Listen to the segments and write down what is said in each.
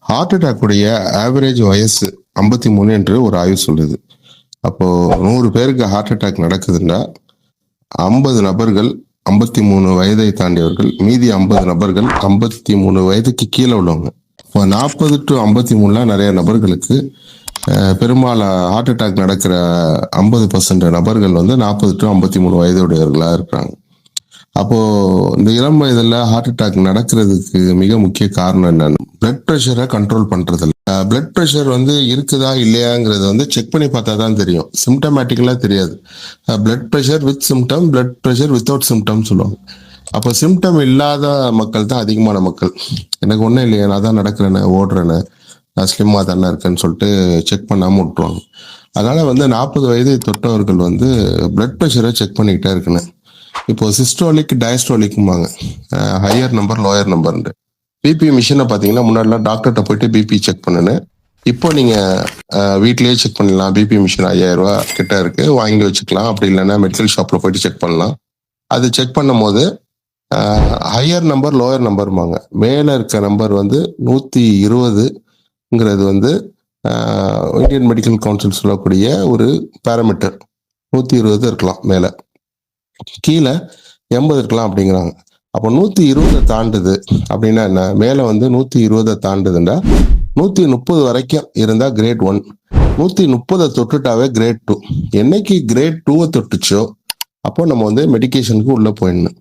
Heart attack உடைய average வயசு 53 என்று ஒரு ஆய்வு சொல்லுது. அப்போ 100 பேருக்கு ஹார்ட் அட்டாக் நடக்குதுன்னா 50 நபர்கள் 53 வயதை தாண்டியவர்கள், மீதி 50 நபர்கள் 53 வயதுக்கு கீழே உள்ளவங்க. இப்போ 40 டு 53லாம் நிறைய நபர்களுக்கு பெரும்பாலும் ஹார்ட் அட்டாக் நடக்கிற 50% நபர்கள் வந்து 40 டு 53 வயதுடையவர்களா இருக்கிறாங்க. அப்போ இந்த இளம் வயதுல ஹார்ட் அட்டாக் நடக்கிறதுக்கு மிக முக்கிய காரணம் என்னன்னு, பிளட் ப்ரெஷரை கண்ட்ரோல் பண்றது. பிளட் ப்ரெஷர் வந்து இருக்குதா இல்லையாங்கிறது வந்து செக் பண்ணி பார்த்தா தான் தெரியும். சிம்டமேட்டிக்கலா தெரியாது. Blood pressure with symptom, blood pressure without symptom சொல்லுவாங்க. அப்போ சிம்டம் இல்லாத மக்கள் தான் அதிகமான மக்கள். எனக்கு ஒன்றும் இல்லையா, நான் தான் நடக்கிறேன்னு, ஓடுறேன்னு, நான் ஸ்லிம்மா தானே இருக்கேன்னு சொல்லிட்டு செக் பண்ணாம விட்டுருவாங்க. அதனால வந்து 40 வயதை தொட்டவர்கள் வந்து பிளட் ப்ரெஷரை செக் பண்ணிக்கிட்டே இருக்கணும். இப்போ சிஸ்டோலிக் டயஸ்டோலிக்பாங்க, higher number lower number. BP மிஷினை பார்த்தீங்கன்னா முன்னாடிலாம் டாக்டர்கிட்ட போயிட்டு பிபி செக் பண்ணணும். இப்போ நீங்க வீட்லயே செக் பண்ணலாம். பிபி மிஷின் 5000 ரூபா கிட்ட இருக்கு, வாங்கி வச்சுக்கலாம். அப்படி இல்லைன்னா மெடிக்கல் ஷாப்ல போயிட்டு செக் பண்ணலாம். அது செக் பண்ணும் போது ஹையர் நம்பர் லோயர் நம்பர்பாங்க. மேல இருக்க நம்பர் வந்து 120ங்கிறது வந்து இந்தியன் மெடிக்கல் கவுன்சில் சொல்லக்கூடிய ஒரு பேராமீட்டர். 120 இருக்கலாம் மேல, கீழே 80 இருக்கலாம் அப்படிங்கிறாங்க. அப்போ 120 தாண்டுது அப்படின்னா என்ன, மேல வந்து 120 தாண்டுதுன்னா 130 வரைக்கும் இருந்தா கிரேட் 1, 130 தொட்டுட்டாவே கிரேட் 2. என்னைக்கு கிரேட் 2 தொட்டுச்சோ அப்போ நம்ம வந்து மெடிக்கேஷனுக்கு உள்ள போயிடணும்.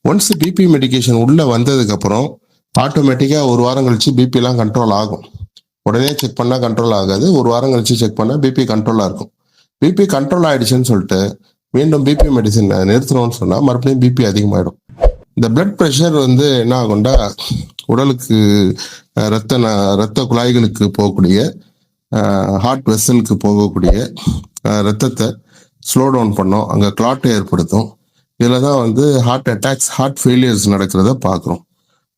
ஒன்ஸ் பிபி மெடிக்கேஷன் உள்ள வந்ததுக்கு அப்புறம் ஆட்டோமேட்டிக்கா ஒரு வாரம் கழிச்சு பிபி எல்லாம் கண்ட்ரோல் ஆகும். உடனே செக் பண்ணா கண்ட்ரோல் ஆகாது, ஒரு வாரம் கழிச்சு செக் பண்ணா பிபி கண்ட்ரோலா இருக்கும். பிபி கண்ட்ரோல் ஆயிடுச்சுன்னு சொல்லிட்டு மீண்டும் பிபி மெடிசன் நிறுத்தணும்னு சொன்னா மறுபடியும் பிபி அதிகமாயிடும். இந்த பிளட் ப்ரெஷர் வந்து என்ன ஆகும்டா, உடலுக்கு ரத்த குழாய்களுக்கு போகக்கூடிய ஹார்ட் வெசலுக்கு போகக்கூடிய ரத்தத்தை ஸ்லோ டவுன் பண்ணும், அங்கே கிளாட்டை ஏற்படுத்தும். இதில் தான் வந்து ஹார்ட் அட்டாக்ஸ், ஹார்ட் ஃபெயிலியர்ஸ் நடக்கிறத பார்க்குறோம்.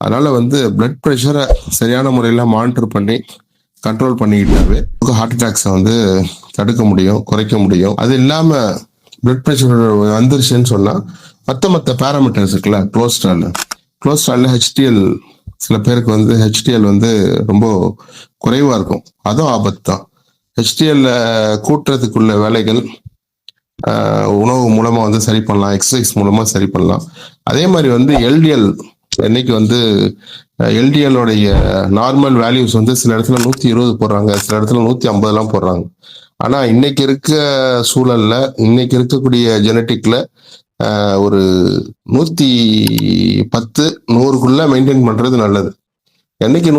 அதனால வந்து பிளட் ப்ரெஷரை சரியான முறையில் மானிட்டர் பண்ணி கண்ட்ரோல் பண்ணிக்கிட்டாவே ஹார்ட் அட்டாக்ஸை வந்து தடுக்க முடியும், குறைக்க முடியும். அது இல்லாமல் பிளட் ப்ரெஷர் வந்துருச்சுன்னு சொன்னால் மற்ற பேராமீட்டர்ஸ் இருக்குல்ல, கொலஸ்ட்ரால் ஹெச்டிஎல், சில பேருக்கு வந்து ஹெச்டிஎல் வந்து ரொம்ப குறைவாக இருக்கும், அதுவும் ஆபத்து தான். ஹெச்டிஎல் கூட்டுறதுக்குள்ள வேலைகள் உணவு மூலமா வந்து சரி பண்ணலாம், எக்ஸசைஸ் மூலமா சரி பண்ணலாம். அதே மாதிரி வந்து எல்டிஎல், இன்னைக்கு வந்து எல்டிஎல்லுடைய நார்மல் வேல்யூஸ் வந்து சில இடத்துல 120 போடுறாங்க, சில இடத்துல 150 போடுறாங்க. ஆனா இன்னைக்கு இருக்க சூழல்ல, இன்னைக்கு இருக்கக்கூடிய ஜெனட்டிக்ல ஒரு 110 100க்குள்ள மெயின்டைன் பண்றது நல்லது. என்னைக்கு